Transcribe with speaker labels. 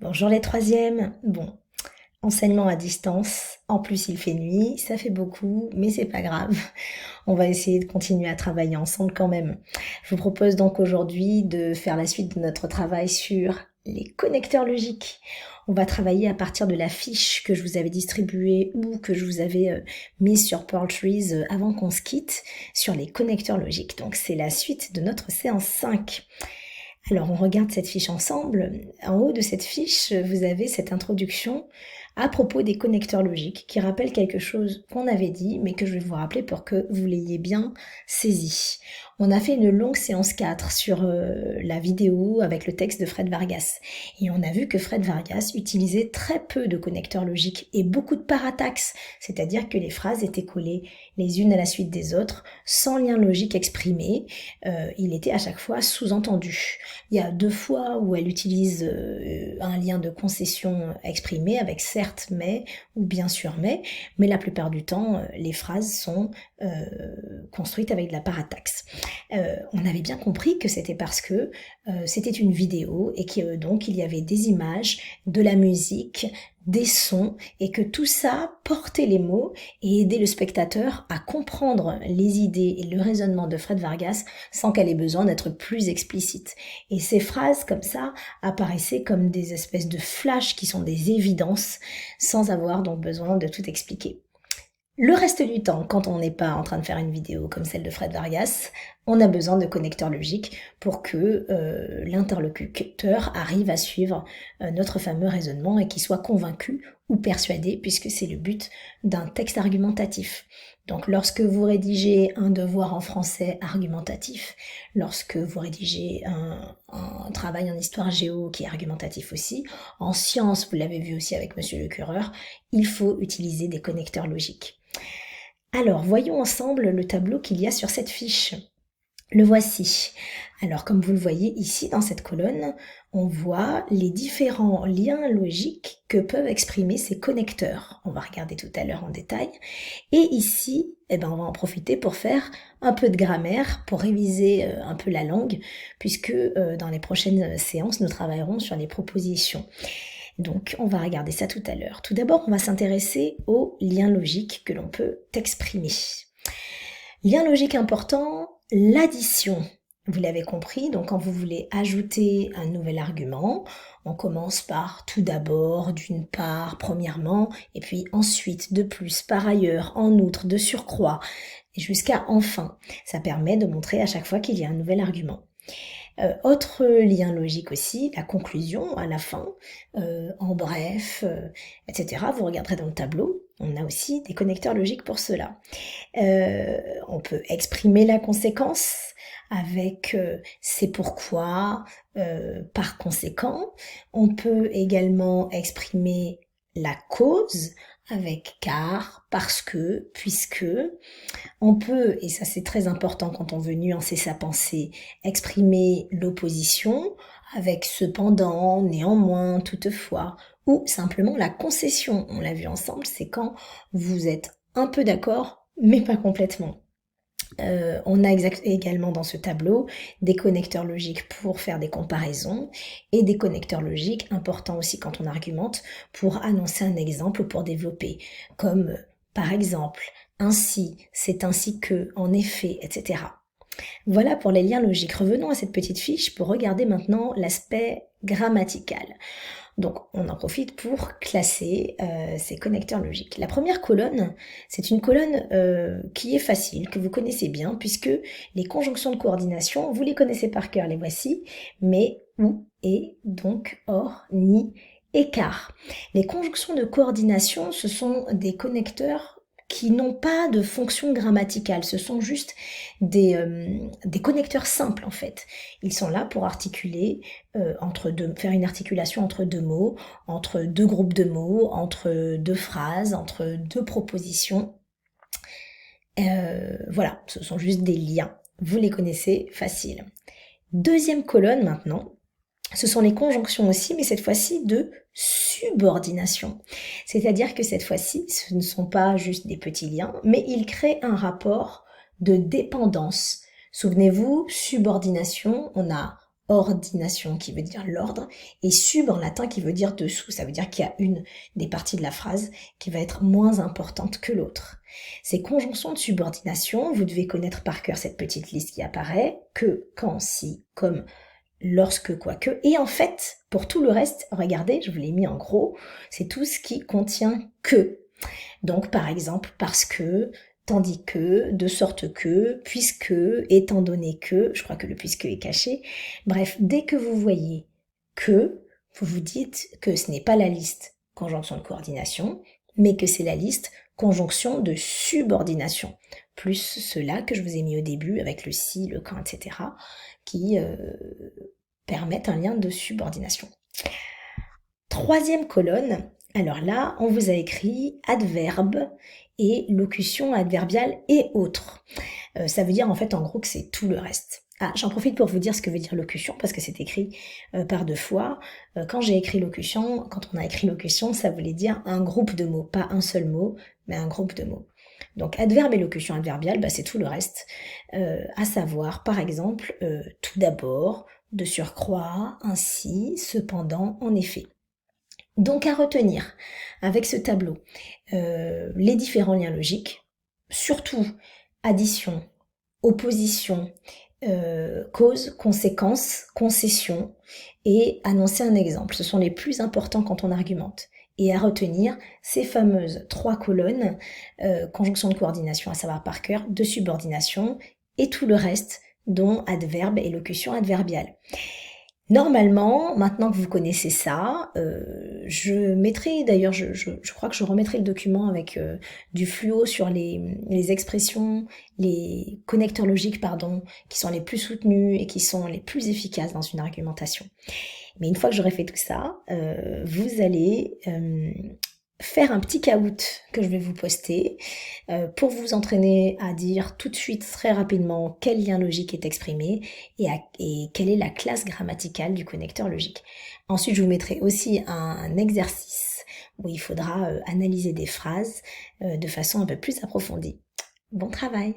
Speaker 1: Bonjour les troisièmes. Bon, enseignement à distance, en plus il fait nuit, ça fait beaucoup, mais c'est pas grave. On va essayer de continuer à travailler ensemble quand même. Je vous propose donc aujourd'hui de faire la suite de notre travail sur les connecteurs logiques. On va travailler à partir de la fiche que je vous avais distribuée ou que je vous avais mise sur Pearl Trees avant qu'on se quitte sur les connecteurs logiques. Donc c'est la suite de notre séance 5. Alors on regarde cette fiche ensemble. En haut de cette fiche, vous avez cette introduction à propos des connecteurs logiques qui rappelle quelque chose qu'on avait dit mais que je vais vous rappeler pour que vous l'ayez bien saisi. On a fait une longue séance 4 sur la vidéo avec le texte de Fred Vargas et on a vu que Fred Vargas utilisait très peu de connecteurs logiques et beaucoup de parataxes, c'est-à-dire que les phrases étaient collées les unes à la suite des autres sans lien logique exprimé. Il était à chaque fois sous-entendu. Il y a 2 fois où elle utilise un lien de concession exprimé avec certes mais ou bien sûr mais la plupart du temps les phrases sont construites avec de la parataxe. On avait bien compris que c'était parce que c'était une vidéo et que donc il y avait des images, de la musique, des sons et que tout ça portait les mots et aidait le spectateur à comprendre les idées et le raisonnement de Fred Vargas sans qu'elle ait besoin d'être plus explicite. Et ces phrases comme ça apparaissaient comme des espèces de flashs qui sont des évidences sans avoir donc besoin de tout expliquer. Le reste du temps, quand on n'est pas en train de faire une vidéo comme celle de Fred Vargas, on a besoin de connecteurs logiques pour que l'interlocuteur arrive à suivre notre fameux raisonnement et qu'il soit convaincu ou persuadé, puisque c'est le but d'un texte argumentatif. Donc lorsque vous rédigez un devoir en français argumentatif, lorsque vous rédigez un travail en histoire géo qui est argumentatif aussi, en sciences, vous l'avez vu aussi avec Monsieur le Cureur, il faut utiliser des connecteurs logiques. Alors, voyons ensemble le tableau qu'il y a sur cette fiche. Le voici. Alors, comme vous le voyez ici dans cette colonne, on voit les différents liens logiques que peuvent exprimer ces connecteurs. On va regarder tout à l'heure en détail. Et ici, on va en profiter pour faire un peu de grammaire, pour réviser un peu la langue, puisque dans les prochaines séances, nous travaillerons sur les propositions. Donc, on va regarder ça tout à l'heure. Tout d'abord, on va s'intéresser aux liens logiques que l'on peut exprimer. Lien logique important, l'addition. Vous l'avez compris, donc quand vous voulez ajouter un nouvel argument, on commence par tout d'abord, d'une part, premièrement, et puis ensuite, de plus, par ailleurs, en outre, de surcroît, et jusqu'à enfin. Ça permet de montrer à chaque fois qu'il y a un nouvel argument. Autre lien logique aussi, la conclusion à la fin, en bref, etc. Vous regarderez dans le tableau, on a aussi des connecteurs logiques pour cela. On peut exprimer la conséquence avec c'est pourquoi, par conséquent. On peut également exprimer la cause avec car, parce que, puisque. On peut, et ça c'est très important quand on veut nuancer sa pensée, exprimer l'opposition avec cependant, néanmoins, toutefois, ou simplement la concession. On l'a vu ensemble, c'est quand vous êtes un peu d'accord, mais pas complètement. On a également dans ce tableau des connecteurs logiques pour faire des comparaisons et des connecteurs logiques importants aussi quand on argumente pour annoncer un exemple ou pour développer, comme par exemple ainsi, c'est ainsi que, en effet, etc. Voilà pour les liens logiques. Revenons à cette petite fiche pour regarder maintenant l'aspect grammatical. Donc on en profite pour classer ces connecteurs logiques. La première colonne, c'est une colonne qui est facile, que vous connaissez bien, puisque les conjonctions de coordination, vous les connaissez par cœur, les voici, mais, ou, et, donc, or, ni, et car. Les conjonctions de coordination, ce sont des connecteurs qui n'ont pas de fonction grammaticale, ce sont juste des connecteurs simples en fait. Ils sont là pour articuler faire une articulation entre deux mots, entre deux groupes de mots, entre deux phrases, entre deux propositions. Voilà, ce sont juste des liens. Vous les connaissez, facile. Deuxième colonne maintenant, ce sont les conjonctions aussi, mais cette fois-ci de subordination. C'est-à-dire que cette fois-ci, ce ne sont pas juste des petits liens, mais ils créent un rapport de dépendance. Souvenez-vous, subordination, on a ordination qui veut dire l'ordre, et sub en latin qui veut dire dessous. Ça veut dire qu'il y a une des parties de la phrase qui va être moins importante que l'autre. Ces conjonctions de subordination, vous devez connaître par cœur cette petite liste qui apparaît, que, quand, si, comme, lorsque, quoique. Et en fait, pour tout le reste, regardez, je vous l'ai mis en gros, c'est tout ce qui contient que. Donc par exemple, parce que, tandis que, de sorte que, puisque, étant donné que, je crois que le puisque est caché. Bref, dès que vous voyez que, vous vous dites que ce n'est pas la liste conjonction de coordination, mais que c'est la liste conjonction de subordination, plus ceux-là que je vous ai mis au début avec le si, le quand, etc., qui permettent un lien de subordination. Troisième colonne, alors là, on vous a écrit adverbe et locution adverbiale et autres. Ça veut dire en fait en gros que c'est tout le reste. Ah, j'en profite pour vous dire ce que veut dire locution, parce que c'est écrit par deux fois. Quand j'ai écrit locution, quand on a écrit locution, ça voulait dire un groupe de mots, pas un seul mot, mais un groupe de mots. Donc adverbe et locution adverbiale, bah, c'est tout le reste. À savoir, par exemple, tout d'abord, de surcroît, ainsi, cependant, en effet. Donc à retenir avec ce tableau les différents liens logiques, surtout addition, opposition, cause, conséquence, concession et annoncer un exemple. Ce sont les plus importants quand on argumente. Et à retenir ces fameuses trois colonnes, conjonction de coordination à savoir par cœur, de subordination et tout le reste dont adverbe et locution adverbiale. Normalement, maintenant que vous connaissez ça, je mettrai, d'ailleurs je crois que je remettrai le document avec du fluo sur les expressions, les connecteurs logiques, pardon, qui sont les plus soutenus et qui sont les plus efficaces dans une argumentation. Mais une fois que j'aurai fait tout ça, vous allez faire un petit caout que je vais vous poster pour vous entraîner à dire tout de suite très rapidement quel lien logique est exprimé et quelle est la classe grammaticale du connecteur logique. Ensuite, je vous mettrai aussi un exercice où il faudra analyser des phrases de façon un peu plus approfondie. Bon travail!